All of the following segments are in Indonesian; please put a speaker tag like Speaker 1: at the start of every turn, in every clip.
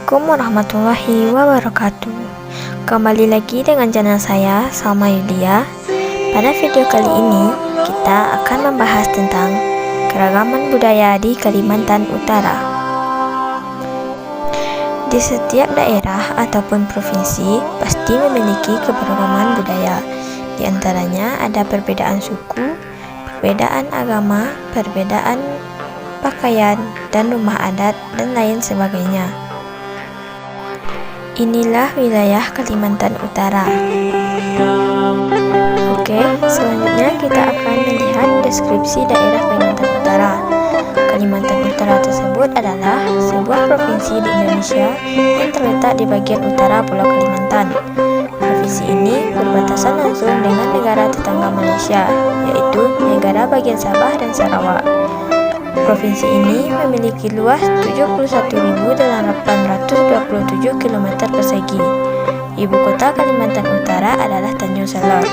Speaker 1: Assalamualaikum warahmatullahi wabarakatuh. Kembali lagi dengan channel saya, Salma Yulia. Pada video kali ini kita akan membahas tentang keragaman budaya di Kalimantan Utara. Di setiap daerah ataupun provinsi pasti memiliki keberagaman budaya. Di antaranya ada perbedaan suku, perbedaan agama, perbedaan pakaian, dan rumah adat, dan lain sebagainya. Inilah wilayah Kalimantan Utara. Oke, selanjutnya kita akan melihat deskripsi daerah Kalimantan Utara. Kalimantan Utara tersebut adalah sebuah provinsi di Indonesia yang terletak di bagian utara Pulau Kalimantan. Provinsi ini berbatasan langsung dengan negara tetangga Malaysia, yaitu negara bagian Sabah dan Sarawak. Provinsi ini memiliki luas 71.827 km persegi. Ibu kota Kalimantan Utara adalah Tanjung Salor.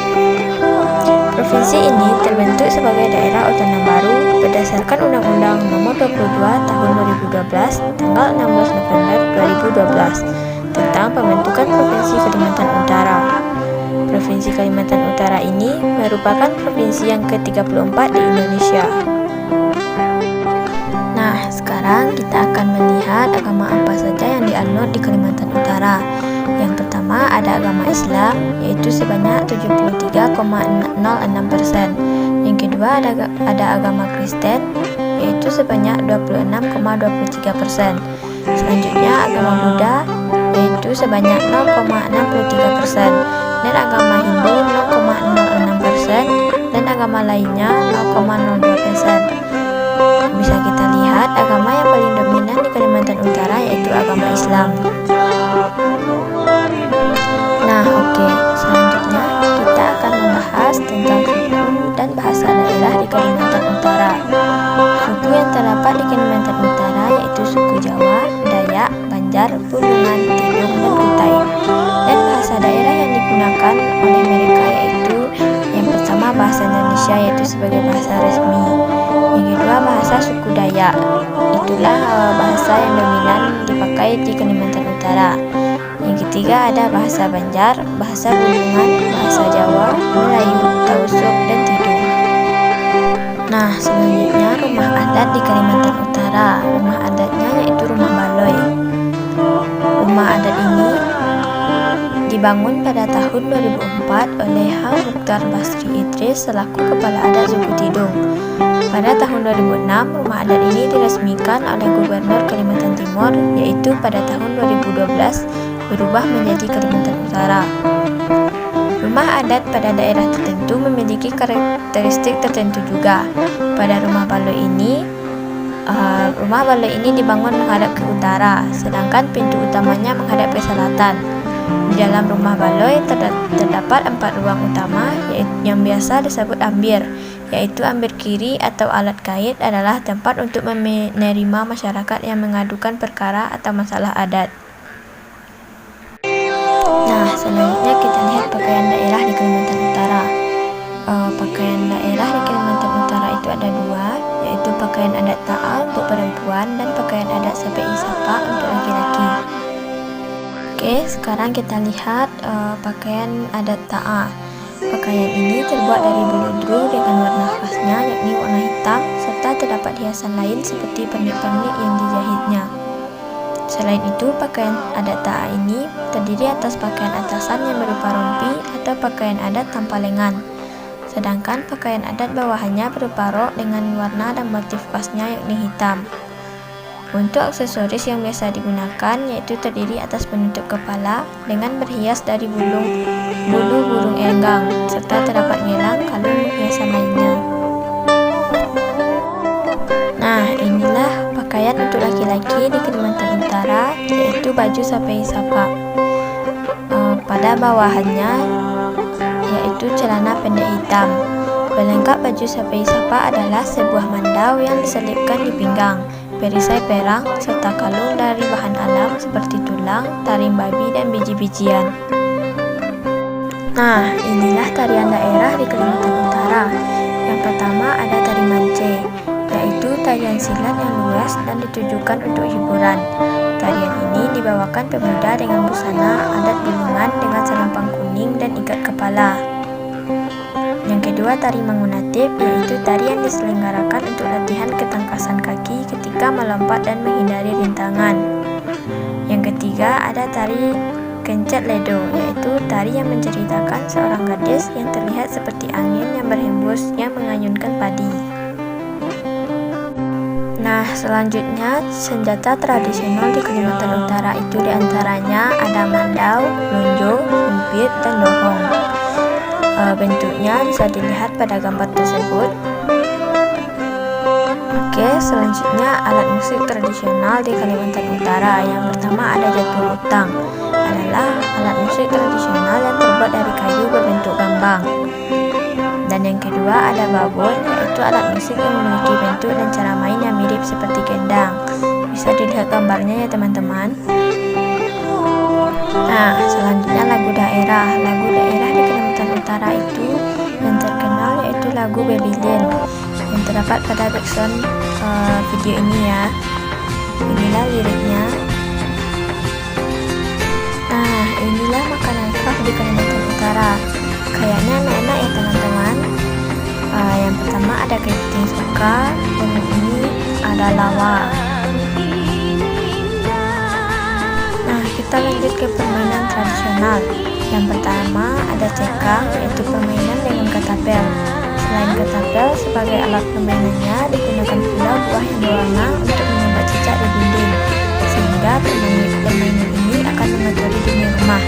Speaker 1: Provinsi ini terbentuk sebagai daerah otonom baru berdasarkan Undang-Undang Nomor 22 Tahun 2012 tanggal 16 November 2012 tentang pembentukan Provinsi Kalimantan Utara. Provinsi Kalimantan Utara ini merupakan provinsi yang ke-34 di Indonesia. Nah, sekarang kita akan melihat agama apa saja yang dianut di Kalimantan Utara. Yang pertama ada agama Islam, yaitu sebanyak 73,06%. Yang kedua ada agama Kristen, yaitu sebanyak 26,23%. Selanjutnya agama Buddha, yaitu sebanyak 0,63%. Dan agama Hindu 0,06%. Dan agama lainnya 0,02%. Bisa kita lihat agama yang paling dominan di Kalimantan Utara yaitu agama Islam. Nah, oke, selanjutnya kita akan membahas tentang suku dan bahasa daerah di Kalimantan Utara. Suku yang terdapat di Kalimantan Utara yaitu suku Jawa, Dayak, Banjar, Bulungan, Tidung, dan Kutai. Dan bahasa daerah yang digunakan oleh mereka yaitu yang pertama bahasa Indonesia yaitu sebagai bahasa resmi. Yang kedua bahasa suku Dayak, itulah bahasa yang dominan dipakai di Kalimantan Utara. Yang ketiga ada bahasa Banjar, bahasa Bulungan, bahasa Jawa, Melayu, Tausug, dan Tidung. Nah, selanjutnya rumah adat di Kalimantan Utara. Rumah adatnya yaitu rumah baloi. Rumah adat ini dibangun pada tahun 2004 oleh H. Mukhtar Basri Idris selaku Kepala Adat Suku Tidung. Pada tahun 2006, rumah adat ini diresmikan oleh Gubernur Kalimantan Timur, yaitu pada tahun 2012 berubah menjadi Kalimantan Utara. Rumah adat pada daerah tertentu memiliki karakteristik tertentu juga. Pada rumah baloi ini dibangun menghadap ke utara, sedangkan pintu utamanya menghadap ke selatan. Di dalam rumah baloi terdapat 4 ruang utama yang biasa disebut ambir, yaitu ambir kiri atau alat kait adalah tempat untuk menerima masyarakat yang mengadukan perkara atau masalah adat. Nah, selanjutnya kita lihat pakaian daerah di Kalimantan Utara. Pakaian daerah di Kalimantan Utara itu ada 2, yaitu pakaian adat Ta'a untuk perempuan dan pakaian adat Sapai Sapa untuk laki-laki. Oke, sekarang kita lihat pakaian adat Ta'a. Pakaian ini terbuat dari beludru dengan warna khasnya yakni warna hitam serta terdapat hiasan lain seperti pernik-pernik yang dijahitnya. Selain itu, pakaian adat Ta'a ini terdiri atas pakaian atasan yang berupa rompi atau pakaian adat tanpa lengan. Sedangkan pakaian adat bawahannya berupa rok dengan warna dan motif khasnya yakni hitam. Untuk aksesoris yang biasa digunakan yaitu terdiri atas penutup kepala dengan berhias dari bulu burung enggang serta terdapat gelang, kalung, hiasan lainnya. Nah, inilah pakaian untuk laki-laki di Kalimantan Utara yaitu baju Sapai Sapa. Pada bawahannya yaitu celana pendek hitam. Pelengkap baju Sapai Sapa adalah sebuah mandau yang diselipkan di pinggang, perisai perang, serta kalung dari bahan alam seperti tulang, taring babi, dan biji-bijian. Nah, inilah tarian daerah di Kalimantan Utara. Yang pertama ada tari mance, yaitu tarian silat yang luas dan ditujukan untuk hiburan. tarian ini dibawakan pemuda dengan busana adat bulungan dengan selampang kuning dan ikat kepala. Yang kedua, tari mangunatip, yaitu tari yang diselenggarakan untuk latihan ketangkasan kaki ketika melompat dan menghindari rintangan. Yang ketiga, ada tari kencet ledo, yaitu tari yang menceritakan seorang gadis yang terlihat seperti angin yang berhembus yang mengayunkan padi. Nah, selanjutnya senjata tradisional di Kalimantan Utara itu diantaranya ada mandau, lonjo, sumpit, dan dohong. Bentuknya bisa dilihat pada gambar tersebut. Oke, selanjutnya alat musik tradisional di Kalimantan Utara. Yang pertama ada jatuh utang, adalah alat musik tradisional yang terbuat dari kayu berbentuk gambang. Dan yang kedua ada babon, yaitu alat musik yang memiliki bentuk dan cara main yang mirip seperti gendang. Bisa dilihat gambarnya ya teman-teman. Nah, selanjutnya lagu daerah. Lagu daerah di Kalimantan Utara itu yang terkenal yaitu lagu Babylon yang terdapat pada background video ini ya. Inilah liriknya. Nah, inilah makanan khas di Kalimantan Utara. Kayaknya enak-enak ya teman-teman. Yang pertama ada kepiting suka, dan ini ada lawar. Nah, kita lanjut ke permainan tradisional. Yang pertama ada cekang, yaitu permainan dengan ketapel. Selain ketapel, sebagai alat permainannya digunakan pula buah yang berwarna untuk membuat cicak di dinding, sehingga permainan ini akan mengotori dunia rumah.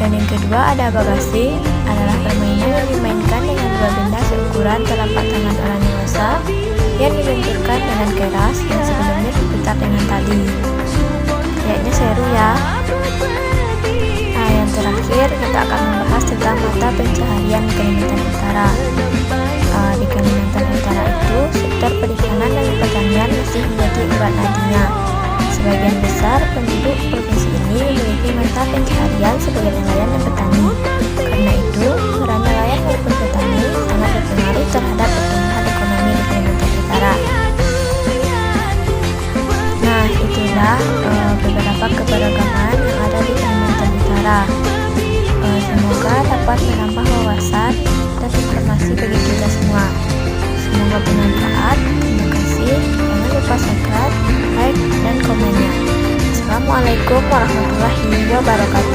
Speaker 1: Dan yang kedua ada bagasi, adalah permainan yang dimainkan dengan dua benda seukuran telapak tangan orang dewasa yang dibenturkan dengan keras yang sebelumnya diputar dengan tali. Kayaknya seru ya. Nah, yang terakhir kita akan membahas tentang mata pencaharian di Kalimantan Utara. Di Kalimantan Utara itu sektor perikanan dan pertanian masih menjadi urat nadinya. Sebagian besar penduduk provinsi ini memiliki mata pencaharian sebagai nelayan dan petani. Karena itu, peran nelayan maupun petani sangat berpengaruh terhadap pertumbuhan ekonomi di Kalimantan Utara. Nah, itulah beberapa keberagaman yang ada di Kalimantan Utara. Semoga dapat menambah wawasan dan informasi bagi kita semua. Semoga bermanfaat. Terima kasih. Jangan lupa subscribe, like, dan komennya. Assalamualaikum warahmatullahi wabarakatuh.